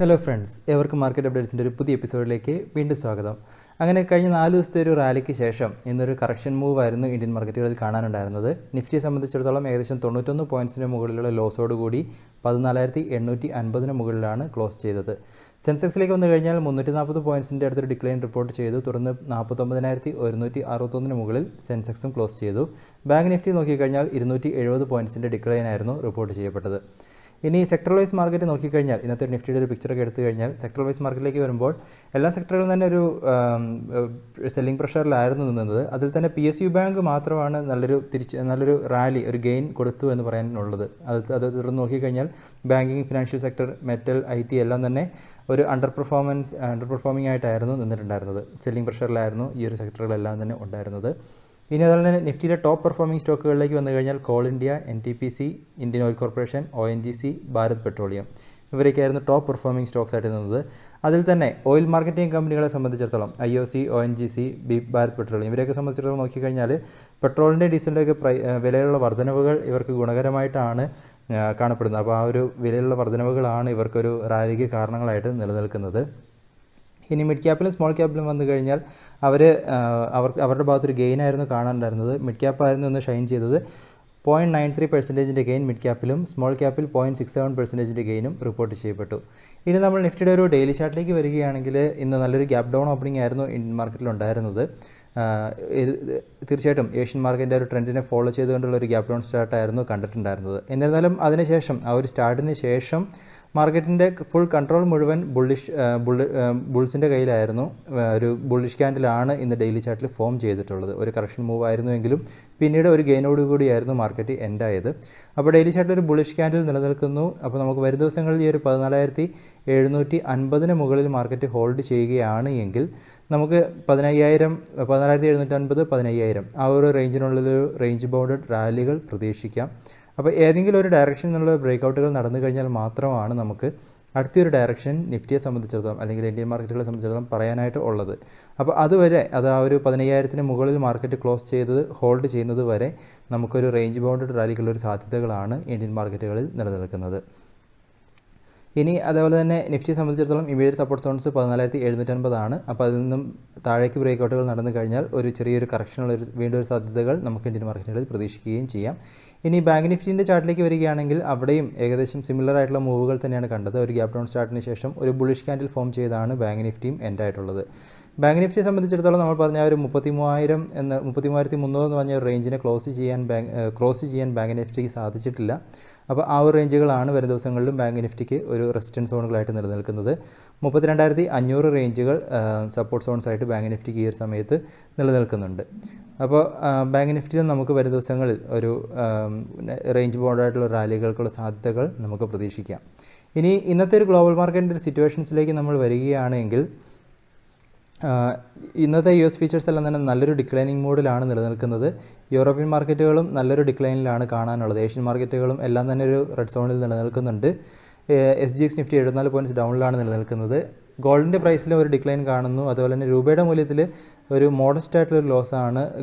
Hello friends, എവർക്കും market അപ്ഡേറ്റ്സിൻ്റെ ഒരു പുതിയ എപ്പിസോഡിലേക്ക് വീണ്ടും സ്വാഗതം. അങ്ങനെ കഴിഞ്ഞ 4 ദിവസത്തെ ഒരു റാലിക്ക് ശേഷം ഇന്നൊരു കറക്ഷൻ മൂവ് ആയിരുന്നു ഇന്ത്യൻ മാർക്കറ്റുകളിൽ കാണാനുണ്ടായിരുന്നത്. നിഫ്റ്റിയെ സംബന്ധിച്ചിടത്തോളം ഏകദേശം 91 പോയിൻറ്റ്സിന് മുകളിലുള്ള ലോസോടുകൂടി 14,850 മുകളിലാണ് ക്ലോസ് ചെയ്തത്. സെൻസെക്സിലേക്ക് വന്നു കഴിഞ്ഞാൽ 340 പോയിൻറ്റ്സിൻ്റെ അടുത്തൊരു ഡിക്ലൈൻ റിപ്പോർട്ട് ചെയ്തു. തുടർന്ന് 49,161 മുകളിൽ സെൻസെക്സും ക്ലോസ് ചെയ്തു. ബാങ്ക് നിഫ്റ്റി നോക്കിക്കഴിഞ്ഞാൽ 270 പോയിൻറ്റ്സിൻ്റെ ഡിക്ലൈൻ ആയിരുന്നു റിപ്പോർട്ട് ചെയ്യപ്പെട്ടത്. ഇനി സെക്ടർ വൈസ് മാർക്കറ്റ് നോക്കിക്കഴിഞ്ഞാൽ ഇന്നത്തെ നിഫ്റ്റിയുടെ ഒരു പിക്ചറൊക്കെ എടുത്തു കഴിഞ്ഞാൽ സെക്ടർ വൈസ് മാർക്കറ്റിലേക്ക് വരുമ്പോൾ എല്ലാ സെക്ടറുകളും തന്നെ ഒരു സെല്ലിംഗ് പ്രഷറിലായിരുന്നു നിന്നത്. അതിൽ തന്നെ PSU ബാങ്ക് മാത്രമാണ് നല്ലൊരു റാലി, ഒരു ഗെയിൻ കൊടുത്തു എന്ന് പറയാനുള്ളത്. അത് തുടർന്ന് നോക്കിക്കഴിഞ്ഞാൽ banking, financial sector, metal, IT എല്ലാം തന്നെ ഒരു അണ്ടർ പെർഫോമിംഗ് ആയിട്ടായിരുന്നു നിന്നിട്ടുണ്ടായിരുന്നത്. സെല്ലിംഗ് പ്രഷറിലായിരുന്നു ഈ ഒരു സെക്ടറുകളെല്ലാം തന്നെ ഉണ്ടായിരുന്നത്. ഇനി അതുപോലെ തന്നെ നിഫ്റ്റിയിലെ ടോപ്പ് പെർഫോമിംഗ് സ്റ്റോക്കുകളിലേക്ക് വന്നു കഴിഞ്ഞാൽ coal India, NTPC, Indian oil corporation, ONGC, Bharat petroleum ഇവരൊക്കെയായിരുന്നു ടോപ്പ് പെർഫോമിംഗ് സ്റ്റോക്സ് ആയിട്ട് നിന്നത്. അതിൽ തന്നെ ഓയിൽ മാർക്കറ്റിംഗ് കമ്പനികളെ സംബന്ധിച്ചിടത്തോളം IOC, ONGC, ഭാരത് പെട്രോളിയം ഇവരെയൊക്കെ സംബന്ധിച്ചിടത്തോളം നോക്കിക്കഴിഞ്ഞാൽ പെട്രോളിൻ്റെ ഡീസലിൻ്റെയൊക്കെ വിലയിലുള്ള വർധനവുകൾ ഇവർക്ക് ഗുണകരമായിട്ടാണ് കാണപ്പെടുന്നത്. അപ്പോൾ ആ ഒരു വിലയിലുള്ള വർധനവുകളാണ് ഇവർക്കൊരു റാലിക്ക് കാരണങ്ങളായിട്ട് നിലനിൽക്കുന്നത്. ഇനി മിഡ് ക്യാപ്പിലും സ്മോൾ ക്യാപ്പിലും വന്നു കഴിഞ്ഞാൽ അവരുടെ ഭാഗത്തൊരു ഗെയിനായിരുന്നു കാണാനുണ്ടായിരുന്നത്. മിഡ് ക്യാപ്പായിരുന്നു ഇന്ന് ഷൈൻ ചെയ്തത്. 0.93% ഗെയിൻ മിഡ് ക്യാപ്പിലും സ്മോൾ ക്യാപ്പിൽ 0.67% ഗെയിനും റിപ്പോർട്ട് ചെയ്യപ്പെട്ടു. ഇനി നമ്മൾ നിഫ്റ്റിയുടെ ഒരു ഡെയിലി ചാർട്ടിലേക്ക് വരികയാണെങ്കിൽ ഇന്ന് നല്ലൊരു ഗ്യാപ് ഡൗൺ ഓപ്പണിംഗ് ആയിരുന്നു ഇന്ത്യൻ മാർക്കറ്റിലുണ്ടായിരുന്നത്. തീർച്ചയായിട്ടും ഏഷ്യൻ മാർക്കറ്റിൻ്റെ ഒരു ട്രെൻഡിനെ ഫോളോ ചെയ്തുകൊണ്ടുള്ള ഒരു ഗ്യാപ് ഡൗൺ സ്റ്റാർട്ടായിരുന്നു കണ്ടിട്ടുണ്ടായിരുന്നത്. എന്നിരുന്നാലും അതിനുശേഷം ആ ഒരു സ്റ്റാർട്ടിന് ശേഷം മാർക്കറ്റിൻ്റെ ഫുൾ കൺട്രോൾ മുഴുവൻ ബുൾസിൻ്റെ കയ്യിലായിരുന്നു. ഒരു ബുള്ളിഷ് ക്യാൻഡിലാണ് ഇന്ന് ഡെയിലി ചാർട്ടിൽ ഫോം ചെയ്തിട്ടുള്ളത്. ഒരു കറക്ഷൻ മൂവ് ആയിരുന്നുവെങ്കിലും പിന്നീട് ഒരു ഗെയിനോടുകൂടിയായിരുന്നു മാർക്കറ്റ് എൻഡായത്. അപ്പോൾ ഡെയിലി ചാർട്ടിൽ ഒരു ബുള്ളിഷ് ക്യാൻഡിൽ നിലനിൽക്കുന്നു. അപ്പോൾ നമുക്ക് വരും ദിവസങ്ങളിൽ ഈ ഒരു 14,750 മുകളിൽ മാർക്കറ്റ് ഹോൾഡ് ചെയ്യുകയാണ് എങ്കിൽ നമുക്ക് 14,750, 15,000 ആ ഒരു റേഞ്ചിനുള്ളൊരു റേഞ്ച് ബൗണ്ടഡ് റാലികൾ പ്രതീക്ഷിക്കാം. അപ്പോൾ ഏതെങ്കിലും ഒരു ഡയറക്ഷനിൽ നിന്നുള്ള ബ്രേക്കൗട്ടുകൾ നടന്നു കഴിഞ്ഞാൽ മാത്രമാണ് നമുക്ക് അടുത്തൊരു ഡയറക്ഷൻ നിഫ്റ്റിയെ സംബന്ധിച്ചിടത്തോളം അല്ലെങ്കിൽ ഇന്ത്യൻ മാർക്കറ്റുകളെ സംബന്ധിച്ചിടത്തോളം പറയാനായിട്ട് ഉള്ളത്. അപ്പോൾ അതുവരെ അത് ആ ഒരു 15,000 മുകളിൽ മാർക്കറ്റ് ക്ലോസ് ഹോൾഡ് ചെയ്യുന്നത് വരെ നമുക്കൊരു റേഞ്ച് ബൗണ്ടഡ് റാലിക്കുള്ളൊരു സാധ്യതകളാണ് ഇന്ത്യൻ മാർക്കറ്റുകളിൽ നിലനിൽക്കുന്നത്. ഇനി അതേപോലെ തന്നെ നിഫ്റ്റിയെ സംബന്ധിച്ചിടത്തോളം ഇമീഡിയറ്റ് സപ്പോർട്ട് സോൺസ് 14,750 ആണ്. അപ്പോൾ അതിൽ നിന്നും താഴേക്ക് ബ്രേക്കൗട്ടുകൾ നടന്നു കഴിഞ്ഞാൽ ഒരു ചെറിയൊരു കറക്ഷനുള്ള വീണ്ടും ഒരു സാധ്യതകൾ നമുക്ക് ഇന്ത്യൻ മാർക്കറ്റുകളിൽ പ്രതീക്ഷിക്കുകയും ചെയ്യാം. ഇനി ബാങ്ക് നിഫ്റ്റിൻ്റെ ചാർട്ടിലേക്ക് വരികയാണെങ്കിൽ അവിടെയും ഏകദേശം സിമിലർ ആയിട്ടുള്ള മൂവുകൾ തന്നെയാണ് കണ്ടത്. ഒരു ഗ്യാപ് ഡൗൺ സ്റ്റാർട്ടിന് ശേഷം ഒരു ബുള്ളിഷ് ക്യാൻഡിൽ ഫോം ചെയ്താണ് ബാങ്ക് നിഫ്റ്റിയും എൻഡായിട്ടുള്ളത്. ബാങ്ക് നിഫ്റ്റിയെ സംബന്ധിച്ചിടത്തോളം നമ്മൾ പറഞ്ഞ ഒരു 33,300 എന്ന് പറഞ്ഞ ഒരു റേഞ്ചിനെ ക്രോസ് ചെയ്യാൻ ബാങ്ക് നിഫ്റ്റിക്ക് സാധിച്ചിട്ടില്ല. അപ്പോൾ ആ ഒരു റേഞ്ചുകളാണ് വരും ദിവസങ്ങളിലും ബാങ്ക് നിഫ്റ്റിക്ക് ഒരു റെസിസ്റ്റൻസ് സോണുകളായിട്ട് നിലനിൽക്കുന്നത്. 32,500 റേഞ്ചുകൾ സപ്പോർട്ട് സോൺസ് ആയിട്ട് ബാങ്ക് നിഫ്റ്റിക്ക് ഈ ഒരു സമയത്ത് നിലനിൽക്കുന്നുണ്ട്. അപ്പോൾ ബാങ്ക് നിഫ്റ്റിയിൽ നമുക്ക് വരും ദിവസങ്ങളിൽ ഒരു റേഞ്ച് ബൗണ്ടായിട്ടുള്ള റാലികൾക്കുള്ള സാധ്യതകൾ നമുക്ക് പ്രതീക്ഷിക്കാം. ഇനി ഇന്നത്തെ ഒരു ഗ്ലോബൽ മാർക്കറ്റിൻ്റെ ഒരു സിറ്റുവേഷൻസിലേക്ക് നമ്മൾ വരികയാണെങ്കിൽ ഇന്നത്തെ US ഫീച്ചേഴ്സ് എല്ലാം തന്നെ നല്ലൊരു ഡിക്ലൈനിങ് മോഡിലാണ് നിലനിൽക്കുന്നത്. യൂറോപ്യൻ മാർക്കറ്റുകളും നല്ലൊരു ഡിക്ലൈനിലാണ് കാണാനുള്ളത്. ഏഷ്യൻ മാർക്കറ്റുകളും എല്ലാം തന്നെ ഒരു റെഡ് സോണിൽ നിലനിൽക്കുന്നുണ്ട്. SGX നിഫ്റ്റി 74 പോയിൻറ്റ്സ് ഡൗണിലാണ് നിലനിൽക്കുന്നത്. ഗോൾഡിൻ്റെ പ്രൈസിലും ഒരു ഡിക്ലൈൻ കാണുന്നു. അതുപോലെ തന്നെ രൂപയുടെ മൂല്യത്തിൽ ഒരു മോഡസ്റ്റ് ആയിട്ടുള്ളൊരു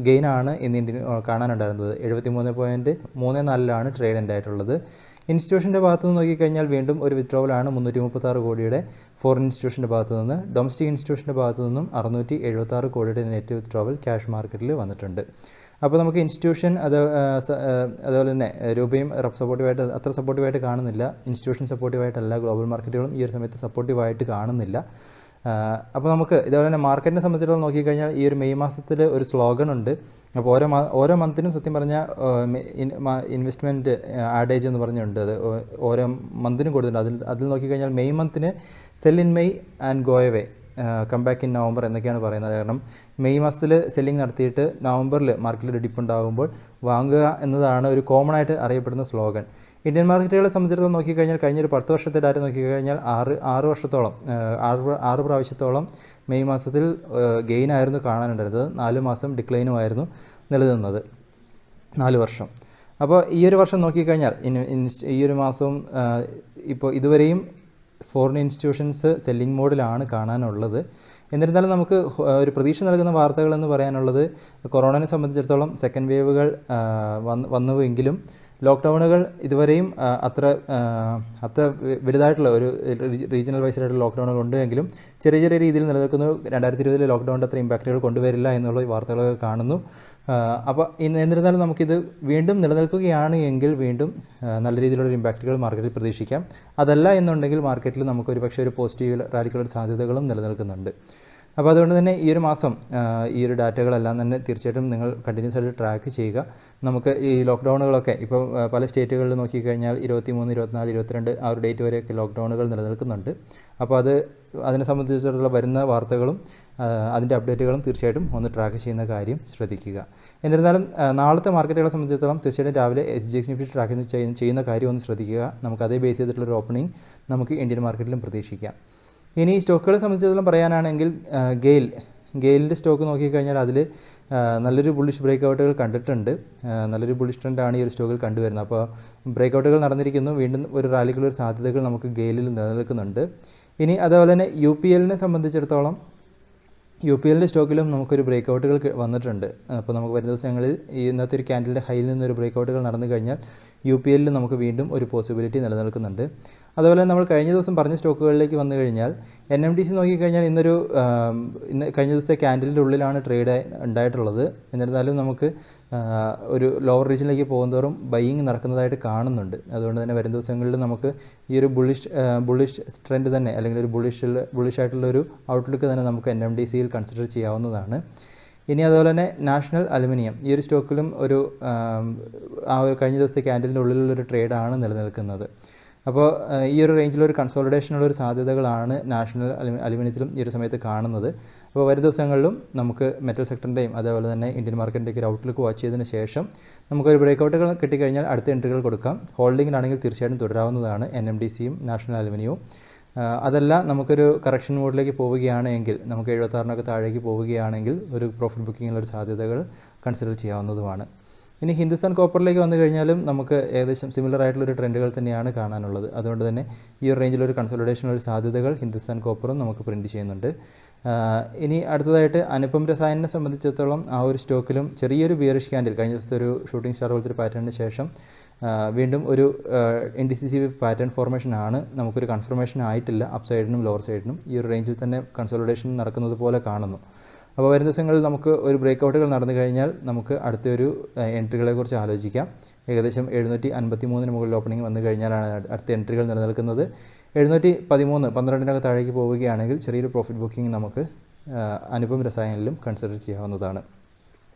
ഗെയിനാണ് ഇന്ന് ഇന്ത്യൻ കാണാനുണ്ടായിരുന്നത്. 73.34 ട്രേഡ് എൻഡ് ആയിട്ടുള്ളത്. ഇൻസ്റ്റിറ്റ്യൂഷൻ്റെ ഭാഗത്ത് നിന്ന് നോക്കിക്കഴിഞ്ഞാൽ വീണ്ടും ഒരു വിത്ഡ്രോവലാണ് 336 കോടിയുടെ ഫോറിൻ ഇൻസ്റ്റിറ്റ്യൂഷൻ്റെ ഭാഗത്തു നിന്ന്. ഡൊമസ്റ്റിക് ഇൻസ്റ്റിറ്റ്യൂഷൻ്റെ ഭാഗത്തു നിന്നും 676 കോടിയുടെ നെറ്റ് വിത്ഡ്രോവൽ ക്യാഷ് മാർക്കറ്റിൽ വന്നിട്ടുണ്ട്. അപ്പോൾ നമുക്ക് ഇൻസ്റ്റിറ്റ്യൂഷൻ അതുപോലെ തന്നെ രൂപയും അത്ര സപ്പോർട്ടീവായിട്ട് കാണുന്നില്ല. ഇൻസ്റ്റിറ്റ്യൂഷൻ സപ്പോർട്ടീവായിട്ടല്ല, ഗ്ലോബൽ മാർക്കറ്റുകളും ഈ ഒരു സമയത്ത് സപ്പോർട്ടീവായിട്ട് കാണുന്നില്ല. അപ്പോൾ നമുക്ക് ഇതേപോലെ തന്നെ മാർക്കറ്റിനെ സംബന്ധിച്ചിടത്തോളം നോക്കിക്കഴിഞ്ഞാൽ ഈ ഒരു മെയ് മാസത്തിൽ ഒരു സ്ലോഗൻ ഉണ്ട്. അപ്പോൾ ഓരോ മന്തിനും സത്യം പറഞ്ഞാൽ ഇൻവെസ്റ്റ്മെൻറ്റ് ആഡേജ് എന്ന് പറഞ്ഞുണ്ട്. അത് ഓരോ മന്തിനും കൊടുത്തിട്ടുണ്ട്. അതിൽ നോക്കിക്കഴിഞ്ഞാൽ മെയ് മന്തിന് sell in May and go away, come back in November എന്നൊക്കെയാണ് പറയുന്നത്. കാരണം മെയ് മാസത്തിൽ സെല്ലിംഗ് നടത്തിയിട്ട് നവംബറിൽ മാർക്കറ്റിൽ ഒരു ഡിപ്പ് ഉണ്ടാകുമ്പോൾ വാങ്ങുക എന്നതാണ് ഒരു കോമൺ ആയിട്ട് അറിയപ്പെടുന്ന സ്ലോഗൻ. ഇന്ത്യൻ മാർക്കറ്റുകളെ സംബന്ധിച്ചിടത്തോളം നോക്കിക്കഴിഞ്ഞാൽ കഴിഞ്ഞൊരു 10 വർഷത്തെ ഡാറ്റ നോക്കിക്കഴിഞ്ഞാൽ 6 പ്രാവശ്യത്തോളം മെയ് മാസത്തിൽ ഗെയിനായിരുന്നു കാണാനുണ്ടായിരുന്നത്. 4 മാസം ഡിക്ലൈനുമായിരുന്നു നിലനിന്നത്, 4 വർഷം. അപ്പോൾ ഈ ഒരു വർഷം നോക്കിക്കഴിഞ്ഞാൽ ഈ ഒരു മാസവും ഇപ്പോൾ ഇതുവരെയും ഫോറിൻ ഇൻസ്റ്റിറ്റ്യൂഷൻസ് സെല്ലിംഗ് മോഡിലാണ് കാണാനുള്ളത്. എന്നിരുന്നാലും നമുക്ക് ഒരു പ്രതീക്ഷ നൽകുന്ന വാർത്തകളെന്ന് പറയാനുള്ളത് കൊറോണയെ സംബന്ധിച്ചിടത്തോളം സെക്കൻഡ് വേവുകൾ വന്നുവെങ്കിലും ലോക്ക്ഡൗണുകൾ ഇതുവരെയും അത്ര വലുതായിട്ടുള്ള ഒരു റീജിയണൽ വൈസ് ആയിട്ടുള്ള ലോക്ക്ഡൗണുകൾ ഉണ്ടെങ്കിലും ചെറിയ ചെറിയ രീതിയിൽ നിലനിൽക്കുന്നു. 2020 ലോക്ക്ഡൗണിൻ്റെ അത്ര ഇമ്പാക്റ്റുകൾ കൊണ്ടുവരില്ല എന്നുള്ള വാർത്തകൾ കാണുന്നു. അപ്പോൾ എന്നിരുന്നാലും നമുക്കിത് വീണ്ടും നിലനിൽക്കുകയാണ് എങ്കിൽ വീണ്ടും നല്ല രീതിയിലുള്ള ഇമ്പാക്റ്റുകൾ മാർക്കറ്റിൽ പ്രതീക്ഷിക്കാം. അതല്ല എന്നുണ്ടെങ്കിൽ മാർക്കറ്റിൽ നമുക്കൊരു പക്ഷേ ഒരു പോസിറ്റീവ് റാലിക്കുള്ള സാധ്യതകളും നിലനിൽക്കുന്നുണ്ട്. അപ്പോൾ അതുകൊണ്ട് തന്നെ ഈ ഒരു മാസം ഈ ഒരു ഡാറ്റകളെല്ലാം തന്നെ തീർച്ചയായിട്ടും നിങ്ങൾ കണ്ടിന്യൂസ് ആയിട്ട് ട്രാക്ക് ചെയ്യുക. നമുക്ക് ഈ ലോക്ക്ഡൗണുകളൊക്കെ ഇപ്പോൾ പല സ്റ്റേറ്റുകളിൽ നോക്കിക്കഴിഞ്ഞാൽ 23, 24, 22 ആ ഒരു ഡേറ്റ് വരെയൊക്കെ ലോക്ക്ഡൗണുകൾ നിലനിൽക്കുന്നുണ്ട്. അപ്പോൾ അതിനെ സംബന്ധിച്ചിടത്തോളം വരുന്ന വാർത്തകളും അതിൻ്റെ അപ്ഡേറ്റുകളും തീർച്ചയായിട്ടും ഒന്ന് ട്രാക്ക് ചെയ്യുന്ന കാര്യം ശ്രദ്ധിക്കുക. എന്നിരുന്നാലും നാളത്തെ മാർക്കറ്റുകളെ സംബന്ധിച്ചിടത്തോളം തീർച്ചയായിട്ടും രാവിലെ SGX നിഫ്റ്റി ട്രാക്ക് ചെയ്യുന്ന കാര്യം ഒന്ന് ശ്രദ്ധിക്കുക. നമുക്ക് അതേ ബേസ് ചെയ്തിട്ടുള്ളൊരു ഓപ്പണിംഗ് നമുക്ക് ഇന്ത്യൻ മാർക്കറ്റിലും പ്രതീക്ഷിക്കാം. ഇനി സ്റ്റോക്കുകളെ സംബന്ധിച്ചിടത്തോളം പറയാനാണെങ്കിൽ ഗെയിലിൻ്റെ സ്റ്റോക്ക് നോക്കിക്കഴിഞ്ഞാൽ അതിൽ നല്ലൊരു ബുള്ളിഷ് ബ്രേക്കൗട്ടുകൾ കണ്ടിട്ടുണ്ട്. നല്ലൊരു ബുള്ളിഷ് ട്രെൻഡാണ് ഈ ഒരു സ്റ്റോക്കിൽ കണ്ടുവരുന്നത്. അപ്പോൾ ബ്രേക്കൗട്ടുകൾ നടന്നിരിക്കുന്നു. വീണ്ടും ഒരു റാലിക്കുള്ള സാധ്യതകൾ നമുക്ക് ഗെയിലിൽ നിലനിൽക്കുന്നുണ്ട്. ഇനി അതുപോലെ തന്നെ UPLനെ സംബന്ധിച്ചിടത്തോളം UPLൻ്റെ സ്റ്റോക്കിലും നമുക്കൊരു ബ്രേക്കൗട്ടുകൾ വന്നിട്ടുണ്ട്. അപ്പോൾ നമുക്ക് വരുന്ന ദിവസങ്ങളിൽ ഈ ഇന്നത്തെ ഒരു ക്യാൻഡലിൻ്റെ ഹൈയിൽ നിന്നൊരു ബ്രേക്കൗട്ടുകൾ നടന്നു കഴിഞ്ഞാൽ UPLൽ നമുക്ക് വീണ്ടും ഒരു പോസിബിലിറ്റി നിലനിൽക്കുന്നുണ്ട്. അതുപോലെ നമ്മൾ കഴിഞ്ഞ ദിവസം പറഞ്ഞ സ്റ്റോക്കുകളിലേക്ക് വന്നു കഴിഞ്ഞാൽ NMDC നോക്കിക്കഴിഞ്ഞാൽ ഇന്ന് കഴിഞ്ഞ ദിവസത്തെ ക്യാൻഡലിൻ്റെ ഉള്ളിലാണ് ട്രേഡ് ഉണ്ടായിട്ടുള്ളത്. എന്നിരുന്നാലും നമുക്ക് ഒരു ലോവർ റീജിയനിലേക്ക് പോകുന്തോറും ബൈയിങ് നടക്കുന്നതായിട്ട് കാണുന്നുണ്ട്. അതുകൊണ്ട് തന്നെ വരും ദിവസങ്ങളിൽ നമുക്ക് ഈ ഒരു ബുള്ളിഷ് ട്രെൻഡ് തന്നെ അല്ലെങ്കിൽ ഒരു ബുള്ളിഷ് ആയിട്ടുള്ള ഒരു ഔട്ട്ലുക്ക് തന്നെ നമുക്ക് NMDCയിൽ കൺസിഡർ ചെയ്യാവുന്നതാണ്. ഇനി അതുപോലെ തന്നെ നാഷണൽ അലുമിനിയം ഈ ഒരു സ്റ്റോക്കിലും കഴിഞ്ഞ ദിവസത്തെ ക്യാൻഡലിൻ്റെ ഉള്ളിലുള്ളൊരു ട്രേഡാണ് നിലനിൽക്കുന്നത്. അപ്പോൾ ഈ ഒരു റേഞ്ചിലൊരു കൺസോളിഡേഷനുള്ളൊരു സാധ്യതകളാണ് നാഷണൽ അലുമിനിയത്തിലും ഈ ഒരു സമയത്ത് കാണുന്നത്. അപ്പോൾ വരും ദിവസങ്ങളിലും നമുക്ക് മെറ്റൽ സെക്ടറിൻ്റെയും അതേപോലെ തന്നെ ഇന്ത്യൻ മാർക്കറ്റിൻ്റെയൊക്കെ ഒരു ഔട്ട്ലുക്ക് വാച്ച് ചെയ്തതിന് ശേഷം നമുക്കൊരു ബ്രേക്കൗട്ടുകൾ കിട്ടിക്കഴിഞ്ഞാൽ അടുത്ത എൻട്രികൾ കൊടുക്കാം. ഹോൾഡിങ്ങിലാണെങ്കിൽ തീർച്ചയായിട്ടും തുടരാവുന്നതാണ് NMDCയും നാഷണൽ അലുമിനിയവും. അതല്ല നമുക്കൊരു കറക്ഷൻ മോഡിലേക്ക് പോവുകയാണെങ്കിൽ നമുക്ക് 76 താഴേക്ക് പോവുകയാണെങ്കിൽ ഒരു പ്രോഫിറ്റ് ബുക്കിങ്ങിലുള്ള സാധ്യതകൾ കൺസിഡർ ചെയ്യാവുന്നതുമാണ്. ഇനി ഹിന്ദുസ്ഥാൻ കോപ്പറിലേക്ക് വന്നു കഴിഞ്ഞാലും നമുക്ക് ഏകദേശം സിമിലർ ആയിട്ടുള്ളൊരു ട്രെൻഡുകൾ തന്നെയാണ് കാണാനുള്ളത്. അതുകൊണ്ട് തന്നെ ഈ ഒരു റേഞ്ചിലൊരു കൺസോളിഡേഷനുള്ള സാധ്യതകൾ ഹിന്ദുസ്ഥാൻ കോപ്പറും നമുക്ക് പ്രിൻറ്റ് ചെയ്യുന്നുണ്ട്. ഇനി അടുത്തതായിട്ട് അനുപം രസായനെ സംബന്ധിച്ചിടത്തോളം ആ ഒരു സ്റ്റോക്കിലും ചെറിയൊരു ബിയറിഷ് ക്യാൻഡിൽ കഴിഞ്ഞ ദിവസത്തെ ഒരു ഷൂട്ടിംഗ് സ്റ്റാർ പോലത്തെ ഒരു പാറ്റേണിന് ശേഷം വീണ്ടും ഒരു ഇൻഡിസിസീവ് പാറ്റേൺ ഫോർമേഷൻ ആണ്. നമുക്കൊരു കൺഫർമേഷൻ ആയിട്ടില്ല അപ്പ് സൈഡിനും ലോവർ സൈഡിനും. ഈ ഒരു റേഞ്ചിൽ തന്നെ കൺസോളിഡേഷൻ നടക്കുന്നത് പോലെ കാണുന്നു. അപ്പോൾ വരുന്ന ദിവസങ്ങളിൽ നമുക്ക് ഒരു ബ്രേക്കൗട്ടുകൾ നടന്നു കഴിഞ്ഞാൽ നമുക്ക് അടുത്തൊരു എൻട്രികളെക്കുറിച്ച് ആലോചിക്കാം. ഏകദേശം 753 മുകളിൽ ഓപ്പണിംഗ് വന്നു കഴിഞ്ഞാലാണ് അടുത്ത എൻട്രികൾ നിലനിൽക്കുന്നത്. 713, 12 താഴേക്ക് പോവുകയാണെങ്കിൽ ചെറിയൊരു പ്രോഫിറ്റ് ബുക്കിംഗ് നമുക്ക് അനുപം രസായനിലും കൺസിഡർ ചെയ്യാവുന്നതാണ്.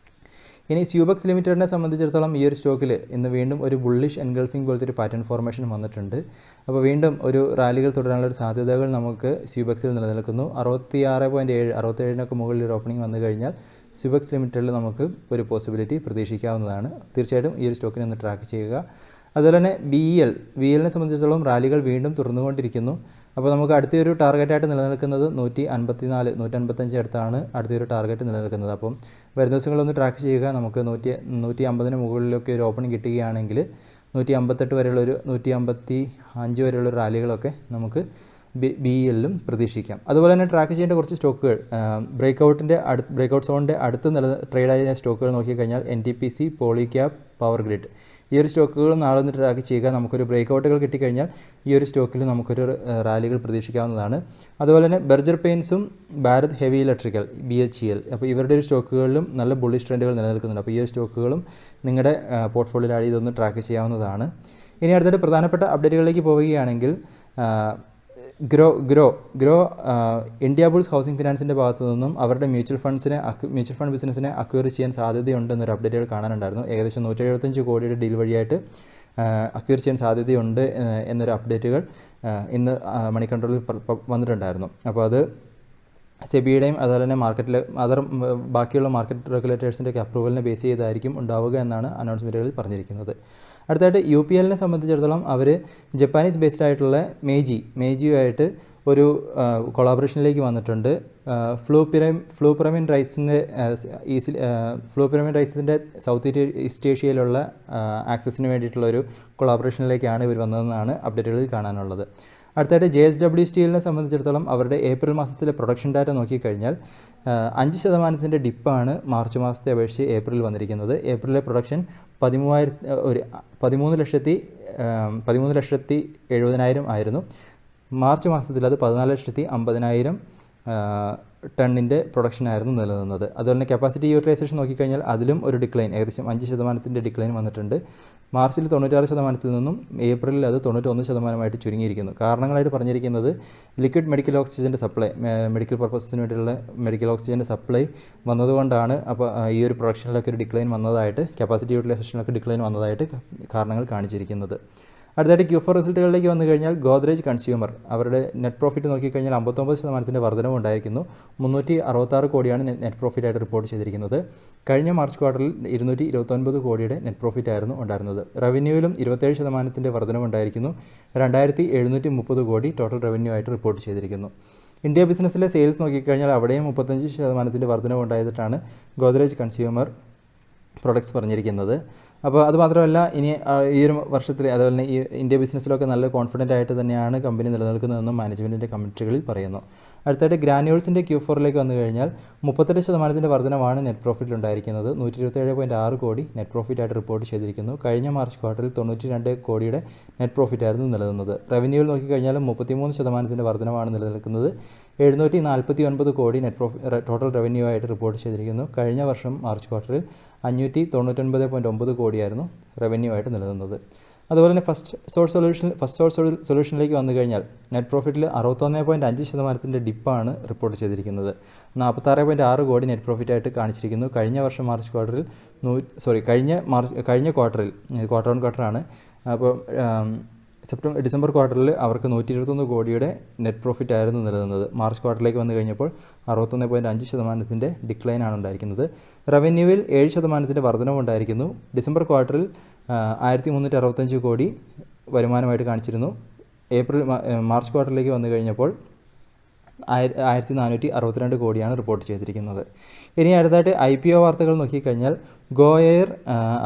ഇനി സ്യൂബക്സ് ലിമിറ്റഡിനെ സംബന്ധിച്ചിടത്തോളം ഈ ഒരു സ്റ്റോക്കിൽ ഇന്ന് വീണ്ടും ഒരു ബുള്ളിഷ് എൻഗൾഫിംഗ് പോലത്തെ ഒരു പാറ്റേൺ ഫോർമേഷൻ വന്നിട്ടുണ്ട്. അപ്പോൾ വീണ്ടും ഒരു റാലികൾ തുടരാനുള്ള ഒരു സാധ്യതകൾ നമുക്ക് സ്യൂബക്സിൽ നിലനിൽക്കുന്നു. 66.7, 67 മുകളിൽ ഒരു ഓപ്പണിംഗ് വന്നു കഴിഞ്ഞാൽ സ്യൂബക്സ് ലിമിറ്റഡിൽ നമുക്ക് ഒരു പോസിബിലിറ്റി പ്രതീക്ഷിക്കാവുന്നതാണ്. തീർച്ചയായിട്ടും ഈ ഒരു സ്റ്റോക്കിനെ ഒന്ന് ട്രാക്ക് ചെയ്യുക. അതുപോലെ തന്നെ BHELനെ സംബന്ധിച്ചിടത്തോളം റാലികൾ വീണ്ടും തുറന്നുകൊണ്ടിരിക്കുന്നു. അപ്പോൾ നമുക്ക് അടുത്തൊരു ടാർഗറ്റായിട്ട് നിലനിൽക്കുന്നത് 154, 155 അടുത്താണ് അടുത്തൊരു ടാർഗറ്റ് നിലനിൽക്കുന്നത്. അപ്പം വരുന്ന ദിവസങ്ങളൊന്ന് ട്രാക്ക് ചെയ്യുക. നമുക്ക് 150 മുകളിലൊക്കെ ഒരു ഓപ്പണിംഗ് കിട്ടുകയാണെങ്കിൽ 158 വരെയുള്ളൊരു 155 വരെയുള്ള റാലികളൊക്കെ നമുക്ക് BHELലും പ്രതീക്ഷിക്കാം. അതുപോലെ തന്നെ ട്രാക്ക് ചെയ്യേണ്ട കുറച്ച് സ്റ്റോക്കുകൾ ബ്രേക്കൗട്ട് സോണിൻ്റെ അടുത്ത് ട്രേഡായ സ്റ്റോക്കുകൾ നോക്കിക്കഴിഞ്ഞാൽ NTPC, പോളിക്യാപ്, പവർ ഗ്രിഡ് ഈ ഒരു സ്റ്റോക്കുകളും നാളെ ഒന്ന് ട്രാക്ക് ചെയ്യുക. നമുക്കൊരു ബ്രേക്കൗട്ടുകൾ കിട്ടിക്കഴിഞ്ഞാൽ ഈ ഒരു സ്റ്റോക്കിൽ നമുക്കൊരു റാലികൾ പ്രതീക്ഷിക്കാവുന്നതാണ്. അതുപോലെ തന്നെ ബർജർ പെയിൻസും ഭാരത് ഹെവി ഇലക്ട്രിക്കൽ BHEL അപ്പോൾ ഇവരുടെ ഒരു സ്റ്റോക്കുകളിലും നല്ല ബുള്ളിഷ് ട്രെൻഡുകൾ നിലനിൽക്കുന്നുണ്ട്. അപ്പോൾ ഈ ഒരു സ്റ്റോക്കുകളും നിങ്ങളുടെ പോർട്ട്ഫോളിയോയിൽ ആഡ് ചെയ്തൊന്ന് ട്രാക്ക് ചെയ്യാവുന്നതാണ്. ഇനി അടുത്തിട്ട് പ്രധാനപ്പെട്ട അപ്ഡേറ്റുകളിലേക്ക് പോവുകയാണെങ്കിൽ ഗ്രോ ഇന്ത്യ ബുൾസ് ഹൗസിംഗ് ഫിനാൻസിൻ്റെ ഭാഗത്തു നിന്നും അവരുടെ മ്യൂച്വൽ ഫണ്ട് ബിസിനസ്സിനെ അക്വയർ ചെയ്യാൻ സാധ്യതയുണ്ടെന്നൊരു അപ്ഡേറ്റുകൾ കാണാനുണ്ടായിരുന്നു. ഏകദേശം 175 കോടിയുടെ ഡീൽ വഴിയായിട്ട് അക്വയർ ചെയ്യാൻ സാധ്യതയുണ്ട് എന്നൊരു അപ്ഡേറ്റുകൾ ഇന്ന് മണി കൺട്രോളിൽ വന്നിട്ടുണ്ടായിരുന്നു. അപ്പോൾ അത് സെബിയുടെയും അതുപോലെ തന്നെ ബാക്കിയുള്ള മാർക്കറ്റ് റെഗുലേറ്റേഴ്സിൻ്റെയൊക്കെ അപ്രൂവലിനെ ബേസ് ചെയ്തായിരിക്കും ഉണ്ടാവുക എന്നാണ് അനൗൺസ്മെൻറ്റുകളിൽ പറഞ്ഞിരിക്കുന്നത്. അടുത്തായിട്ട് UPLനെ സംബന്ധിച്ചിടത്തോളം അവർ ജപ്പാനീസ് ബേസ്ഡ് ആയിട്ടുള്ള മേജിയുമായിട്ട് ഒരു കൊളാബറേഷനിലേക്ക് വന്നിട്ടുണ്ട്. ഫ്ലൂപിറമിൻ റൈസിൻ്റെ സൗത്ത് ഈസ്റ്റ് ഏഷ്യയിലുള്ള ആക്സസിന് വേണ്ടിയിട്ടുള്ള ഒരു കൊളാബറേഷനിലേക്കാണ് ഇവർ വന്നതെന്നാണ് അപ്ഡേറ്റുകളിൽ കാണാനുള്ളത്. അടുത്തായിട്ട് JSW സ്റ്റീലിനെ സംബന്ധിച്ചിടത്തോളം അവരുടെ ഏപ്രിൽ മാസത്തിലെ പ്രൊഡക്ഷൻ ഡാറ്റ നോക്കിക്കഴിഞ്ഞാൽ 5% ഡിപ്പാണ് മാർച്ച് മാസത്തെ അപേക്ഷിച്ച് ഏപ്രിലിൽ വന്നിരിക്കുന്നത്. ഏപ്രിലിലെ പ്രൊഡക്ഷൻ 13,70,000 ആയിരുന്നു. മാർച്ച് മാസത്തിൽ അത് 14,50,000 ടണ്ണിൻ്റെ പ്രൊഡക്ഷനായിരുന്നു നിലനിന്നത്. അതുപോലെ തന്നെ കപ്പാസിറ്റി യൂട്ടിലൈസേഷൻ നോക്കിക്കഴിഞ്ഞാൽ അതിലും ഒരു ഡിക്ലൈൻ, ഏകദേശം 5% ഡിക്ലൈൻ വന്നിട്ടുണ്ട്. മാർച്ചിൽ 96% നിന്നും ഏപ്രിലിൽ അത് 91% ചുരുങ്ങിയിരിക്കുന്നു. കാരണങ്ങളായിട്ട് പറഞ്ഞിരിക്കുന്നത് ലിക്വിഡ് മെഡിക്കൽ ഓക്സിജൻ്റെ സപ്ലൈ, മെഡിക്കൽ പർപ്പസിന് വേണ്ടിയുള്ള മെഡിക്കൽ ഓക്സിജൻ്റെ സപ്ലൈ വന്നതുകൊണ്ടാണ് അപ്പോൾ ഈ ഒരു പ്രൊഡക്ഷനിലൊക്കെ ഒരു ഡിക്ലൈൻ വന്നതായിട്ട്, കപ്പാസിറ്റി യൂട്ടിലൈസേഷനിലൊക്കെ ഡിക്ലൈൻ വന്നതായിട്ട് കാരണങ്ങൾ കാണിച്ചിരിക്കുന്നത്. അടുത്തായിട്ട് Q4 റിസൾട്ടുകളിലേക്ക് വന്നു കഴിഞ്ഞാൽ ഗോദ്രേജ് കൺസ്യൂമർ അവരുടെ നെറ്റ് പ്രോഫിറ്റ് നോക്കിക്കഴിഞ്ഞാൽ 59% വർധനവ് ഉണ്ടായിരിക്കുന്നു. 366 കോടിയാണ് നെറ്റ് പ്രോഫിറ്റായിട്ട് റിപ്പോർട്ട് ചെയ്തിരിക്കുന്നത്. കഴിഞ്ഞ മാർച്ച് ക്വാർട്ടറിൽ 229 കോടിയുടെ നെറ്റ് പ്രോഫിറ്റ് ആയിരുന്നു ഉണ്ടായിരുന്നത്. റവന്യൂവിലും 27% വർധനവ് ഉണ്ടായിരിക്കുന്നു. 2,730 കോടി ടോട്ടൽ റവന്യൂ ആയിട്ട് റിപ്പോർട്ട് ചെയ്തിരിക്കുന്നു. ഇന്ത്യ ബിസിനസ്സിലെ സെയിൽസ് നോക്കിക്കഴിഞ്ഞാൽ അവിടെയും 35% വർധനവ് ഉണ്ടായതായിട്ടാണ് ഗോദ്രേജ് കൺസ്യൂമർ പ്രൊഡക്ട്സ് പറഞ്ഞിരിക്കുന്നത്. അപ്പോൾ അത് മാത്രമല്ല, ഇനി ഈ ഒരു വർഷത്തിൽ അതുപോലെ തന്നെ ഈ ഇന്ത്യ ബിസിനസ്സിലൊക്കെ നല്ല കോൺഫിഡൻ്റ് ആയിട്ട് തന്നെയാണ് കമ്പനി നിലനിൽക്കുന്നതെന്നും മാനേജ്മെൻറ്റിൻ്റെ കമൻട്രികളിൽ പറയുന്നു. അടുത്തായിട്ട് ഗ്രാനുവൽസിൻ്റെ Q4ലേക്ക് വന്നു കഴിഞ്ഞാൽ 38% വർധനമാണ് നെറ്റ് പ്രോഫിറ്റിൽ ഉണ്ടായിരിക്കുന്നത്. 127.6 കോടി നെറ്റ് പ്രോഫിറ്റായിട്ട് റിപ്പോർട്ട് ചെയ്തിരിക്കുന്നു. കഴിഞ്ഞ മാർച്ച് ക്വാർട്ടറിൽ 92 കോടിയുടെ നെറ്റ് പ്രോഫിറ്റായിരുന്നു നിലനിന്നത്. റവന്യൂവിൽ നോക്കിക്കഴിഞ്ഞാൽ 33% വർധനമാണ് നിലനിൽക്കുന്നത്. 749 കോടി ടോട്ടൽ റവന്യൂ ആയിട്ട് റിപ്പോർട്ട് ചെയ്തിരിക്കുന്നു. കഴിഞ്ഞ വർഷം മാർച്ച് ക്വാർട്ടറിൽ 599.9 കോടിയായിരുന്നു റവന്യൂ ആയിട്ട് നിലനിന്നത്. അതുപോലെ തന്നെ ഫസ്റ്റ് സോഴ്സ് സൊല്യൂഷനിലേക്ക് വന്നു കഴിഞ്ഞാൽ നെറ്റ് പ്രോഫിറ്റിൽ 61.5% ഡിപ്പാണ് റിപ്പോർട്ട് ചെയ്തിരിക്കുന്നത്. 46.6 കോടി നെറ്റ് പ്രോഫിറ്റായിട്ട് കാണിച്ചിരിക്കുന്നു. കഴിഞ്ഞ വർഷം മാർച്ച് ക്വാർട്ടറിൽ കഴിഞ്ഞ ക്വാർട്ടറിൽ ക്വാർട്ടർ ഓൺ ക്വാർട്ടറാണ്. അപ്പോൾ ഡിസംബർ ക്വാർട്ടറിൽ അവർക്ക് 121 കോടിയുടെ നെറ്റ് പ്രോഫിറ്റ് ആയിരുന്നു നിലനിന്നത്. മാർച്ച് ക്വാർട്ടറിലേക്ക് വന്നു കഴിഞ്ഞപ്പോൾ 61.5% ഡിക്ലൈനാണ് ഉണ്ടായിരിക്കുന്നത്. റവന്യൂവിൽ 7% വർധനവ് ഉണ്ടായിരിക്കുന്നു. ഡിസംബർ ക്വാർട്ടറിൽ 1,365 കോടി വരുമാനമായിട്ട് കാണിച്ചിരുന്നു. മാർച്ച് ക്വാർട്ടറിലേക്ക് വന്നു കഴിഞ്ഞപ്പോൾ 1,462 കോടിയാണ് റിപ്പോർട്ട് ചെയ്തിരിക്കുന്നത്. ഇനി അടുത്തായിട്ട് IPO വാർത്തകൾ നോക്കിക്കഴിഞ്ഞാൽ ഗോഎയർ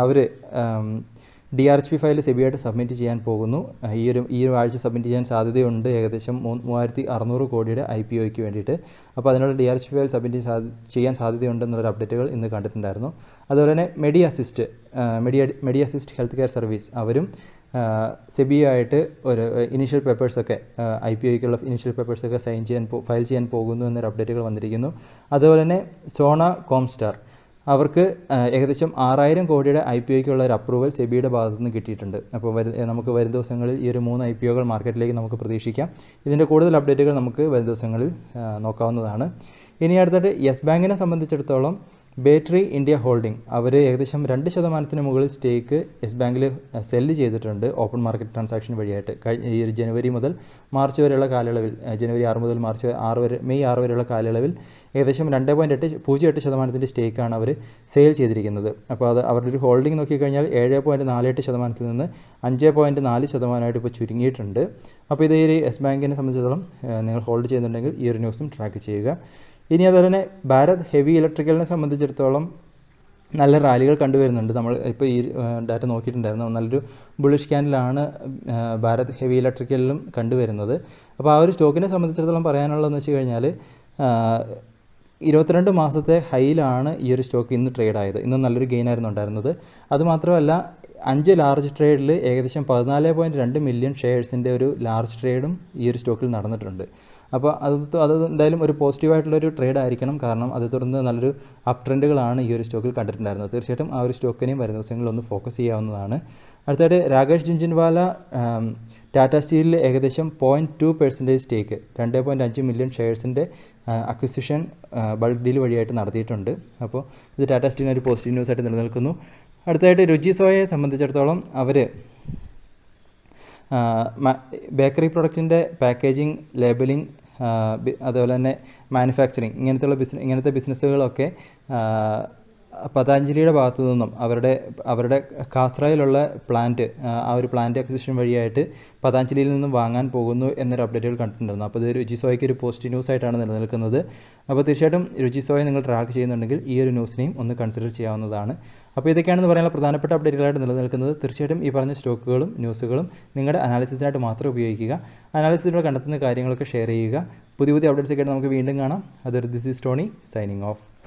അവർ DRHP ഫയൽ സെബിയായിട്ട് സബ്മിറ്റ് ചെയ്യാൻ പോകുന്നു. ഈ ഒരു ആഴ്ച സബ്മിറ്റ് ചെയ്യാൻ സാധ്യതയുണ്ട്. ഏകദേശം 3,600 കോടിയുടെ IPOയ്ക്ക് വേണ്ടിയിട്ട്. അപ്പോൾ അതിനുള്ള DRHP ഫയൽ സബ്മിറ്റ് ചെയ്യാൻ സാധ്യതയുണ്ടെന്നുള്ളൊരു അപ്ഡേറ്റുകൾ ഇന്ന് കണ്ടിട്ടുണ്ടായിരുന്നു. അതുപോലെ തന്നെ മെഡി അസിസ്റ്റ് ഹെൽത്ത് കെയർ സർവീസ് അവരും സെബിയായിട്ട് ഒരു ഇനീഷ്യൽ പേപ്പേഴ്സൊക്കെ IPOയ്ക്കുള്ള ഇനീഷ്യൽ പേപ്പേഴ്സൊക്കെ ഫയൽ ചെയ്യാൻ പോകുന്നു എന്നൊരു അപ്ഡേറ്റുകൾ വന്നിരിക്കുന്നു. അതുപോലെ തന്നെ സോണ കോംസ്റ്റാർ അവർക്ക് ഏകദേശം 6,000 കോടിയുടെ IPOയ്ക്കുള്ള ഒരു അപ്രൂവൽ സെബിയുടെ ഭാഗത്തു നിന്ന് കിട്ടിയിട്ടുണ്ട്. അപ്പോൾ നമുക്ക് വരും ദിവസങ്ങളിൽ ഈ ഒരു 3 IPOകൾ മാർക്കറ്റിലേക്ക് നമുക്ക് പ്രതീക്ഷിക്കാം. ഇതിൻ്റെ കൂടുതൽ അപ്ഡേറ്റുകൾ നമുക്ക് വരും ദിവസങ്ങളിൽ നോക്കാവുന്നതാണ്. ഇനി അടുത്തിട്ട് യെസ് ബാങ്കിനെ സംബന്ധിച്ചിടത്തോളം ബാറ്ററി ഇന്ത്യ ഹോൾഡിംഗ് അവർ ഏകദേശം 2% മുകളിൽ സ്റ്റേക്ക് യെസ് ബാങ്കിൽ സെല്ല് ചെയ്തിട്ടുണ്ട് ഓപ്പൺ മാർക്കറ്റ് ട്രാൻസാക്ഷൻ വഴിയായിട്ട്. ഈ ഒരു ജനുവരി മുതൽ മാർച്ച് വരെയുള്ള കാലയളവിൽ, ജനുവരി 6 മുതൽ മെയ് 6 വരെയുള്ള കാലയളവിൽ ഏകദേശം 2.08% സ്റ്റേക്കാണ് അവർ സെയിൽ ചെയ്തിരിക്കുന്നത്. അപ്പോൾ അത് അവരുടെ ഒരു ഹോൾഡിംഗ് നോക്കിക്കഴിഞ്ഞാൽ 7.48% നിന്ന് 5.4% ഇപ്പോൾ ചുരുങ്ങിയിട്ടുണ്ട്. അപ്പോൾ ഇത് ഈ യെസ് ബാങ്കിനെ സംബന്ധിച്ചിടത്തോളം നിങ്ങൾ ഹോൾഡ് ചെയ്യുന്നുണ്ടെങ്കിൽ ഈ ഒരു ന്യൂസും ട്രാക്ക് ചെയ്യുക. ഇനി അതുപോലെ തന്നെ ഭാരത് ഹെവി ഇലക്ട്രിക്കലിനെ സംബന്ധിച്ചിടത്തോളം നല്ല റാലികൾ കണ്ടുവരുന്നുണ്ട്. നമ്മൾ ഇപ്പോൾ ഈ ഡാറ്റ നോക്കിയിട്ടുണ്ടായിരുന്നു. നല്ലൊരു ബുള്ളിഷ് ക്യാൻഡിലാണ് ഭാരത് ഹെവി ഇലക്ട്രിക്കലിലും കണ്ടുവരുന്നത്. അപ്പോൾ ആ ഒരു സ്റ്റോക്കിനെ സംബന്ധിച്ചിടത്തോളം പറയാനുള്ളതെന്ന് വെച്ച് കഴിഞ്ഞാൽ 22 മാസത്തെ ഹൈയിലാണ് ഈ ഒരു സ്റ്റോക്ക് ഇന്ന് ട്രേഡ് ആയത്. ഇന്ന് നല്ലൊരു ഗെയിനായിരുന്നു ഉണ്ടായിരുന്നത്. അതുമാത്രമല്ല 5 ലാർജ് ട്രേഡിൽ ഏകദേശം 14.2 മില്യൺ ഷെയർസിൻ്റെ ഒരു ലാർജ് ട്രേഡും ഈ ഒരു സ്റ്റോക്കിൽ നടന്നിട്ടുണ്ട്. അപ്പോൾ അത് എന്തായാലും ഒരു പോസിറ്റീവായിട്ടുള്ളൊരു ട്രേഡ് ആയിരിക്കണം. കാരണം അത് തുടർന്ന് നല്ലൊരു അപ് ട്രെൻഡുകളാണ് ഈ ഒരു സ്റ്റോക്കിൽ കണ്ടിട്ടുണ്ടായിരുന്നത്. തീർച്ചയായിട്ടും ആ ഒരു സ്റ്റോക്കിനെയും വരുന്ന ദിവസങ്ങളിൽ ഒന്ന് ഫോക്കസ് ചെയ്യാവുന്നതാണ്. അടുത്തായിട്ട് രാകേഷ് ജുൻജുൻവാല ടാറ്റ സ്റ്റീലിൽ ഏകദേശം 0.2% സ്റ്റേക്ക് 2.5 മില്യൺ ഷെയർസിൻ്റെ അക്വിസിഷൻ ബൾക്ക് ഡീൽ വഴിയായിട്ട് നടത്തിയിട്ടുണ്ട്. അപ്പോൾ ഇത് ടാറ്റ സ്റ്റീലിന് ഒരു പോസിറ്റീവ് ന്യൂസായിട്ട് നിലനിൽക്കുന്നു. അടുത്തായിട്ട് രുചി സോയയെ സംബന്ധിച്ചിടത്തോളം അവർ ബേക്കറി പ്രൊഡക്റ്റിൻ്റെ പാക്കേജിങ്, ലേബലിംഗ്, അതുപോലെ തന്നെ മാനുഫാക്ചറിങ് ഇങ്ങനത്തെ ബിസിനസ്സുകളൊക്കെ പതാഞ്ജലിയുടെ ഭാഗത്തു നിന്നും അവരുടെ കാസ്രയിലുള്ള പ്ലാന്റ് ആ ഒരു പ്ലാന്റ് അക്വിസിഷൻ വഴിയായിട്ട് പതാഞ്ജലിയിൽ നിന്നും വാങ്ങാൻ പോകുന്നു എന്നൊരു അപ്ഡേറ്റുകൾ കണ്ടിട്ടുണ്ടായിരുന്നു. അപ്പോൾ ഇത് രുചി സോയയ്ക്ക് ഒരു പോസിറ്റീവ് ന്യൂസ് ആയിട്ടാണ് നിലനിൽക്കുന്നത്. അപ്പോൾ തീർച്ചയായിട്ടും രുചി സോയ നിങ്ങൾ ട്രാക്ക് ചെയ്യുന്നുണ്ടെങ്കിൽ ഈ ഒരു ന്യൂസിനെയും ഒന്ന് കൺസിഡർ ചെയ്യാവുന്നതാണ്. അപ്പോൾ ഇതൊക്കെയാണെന്ന് പറയാനുള്ള പ്രധാനപ്പെട്ട അപ്ഡേറ്റുകളായിട്ട് നിലനിൽക്കുന്നത്. തീർച്ചയായിട്ടും ഈ പറഞ്ഞ സ്റ്റോക്കുകളും ന്യൂസുകളും നിങ്ങളുടെ അനാലിസിസിനായിട്ട് മാത്രം ഉപയോഗിക്കുക. അനാലിസിസിലൂടെ കണ്ടെത്തുന്ന കാര്യങ്ങളൊക്കെ ഷെയർ ചെയ്യുക. പുതിയ അപ്ഡേറ്റ്സ് ഒക്കെ ആയിട്ട് നമുക്ക് വീണ്ടും കാണാം. This is Tony signing off.